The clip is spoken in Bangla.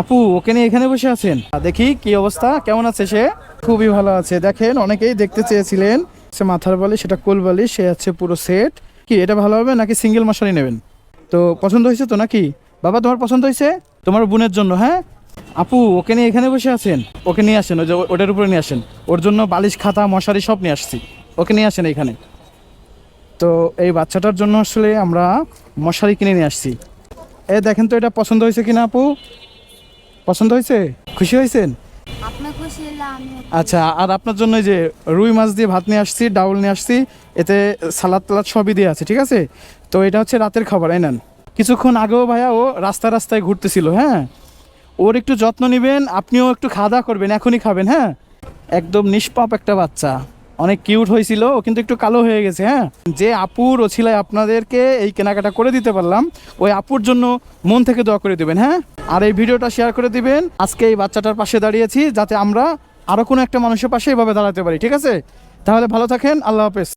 আপু ওকে নিয়ে এখানে বসে আছেন? দেখি কি অবস্থা, কেমন আছে সে? খুবই ভালো আছে। দেখেন অনেকেই দেখতে চেয়েছিলেন, সে মাথার বালিশ, সেটা কোল বালিশ, সে আছে পুরো সেট। কি এটা ভালো হবে নাকি সিঙ্গেল মশারি নেবেন? তো পছন্দ হয়েছে তো নাকি? বাবা তোমার পছন্দ হয়েছে? তোমার বোনের জন্য, হ্যাঁ? আপু ওকে নিয়ে এখানে বসে আছেন? ওকে নিয়ে আসেন, ওই যে ওটার উপরে নিয়ে আসেন। ওর জন্য বালিশ, খাতা, মশারি সব নিয়ে আসছি। ওকে নিয়ে আসেন এখানে। তো এই বাচ্চাটার জন্য আসলে আমরা মশারি কিনে নিয়ে আসছি। দেখেন তো এটা পছন্দ হয়েছে কিনা আপু? পছন্দ হয়েছে? খুশি হয়েছেন? আপনার খুশি হলে আমিও আচ্ছা, আর আপনার জন্য এই যে রুই মাছ দিয়ে ভাত নিয়ে আসছি, ডাউল নিয়ে আসছি, এতে সালাদ টালাদ সবই দিয়ে আছে, ঠিক আছে? তো এটা হচ্ছে রাতের খাবার, এই নেন। কিছুক্ষণ আগেও ভাইয়া ও রাস্তায় ঘুরতেছিল, হ্যাঁ? ওর একটু যত্ন নেবেন, আপনিও একটু খাওয়া দাওয়া করবেন, এখনই খাবেন, হ্যাঁ? একদম নিষ্পাপ একটা বাচ্চা, অনেক কিউট হয়েছিল, ও কিন্তু একটু কালো হয়ে গেছে, হ্যাঁ? যে আপুর ওছিলায় আপনাদেরকে এই কেনাকাটা করে দিতে পারলাম, ওই আপুর জন্য মন থেকে দোয়া করে দিবেন, হ্যাঁ? আর এই ভিডিওটা শেয়ার করে দিবেন। আজকে এই বাচ্চাটার পাশে দাঁড়িয়েছি যাতে আমরা আরও কোনো একটা মানুষের পাশে এইভাবে দাঁড়াতে পারি, ঠিক আছে? তাহলে ভালো থাকেন, আল্লাহ হাফেজ।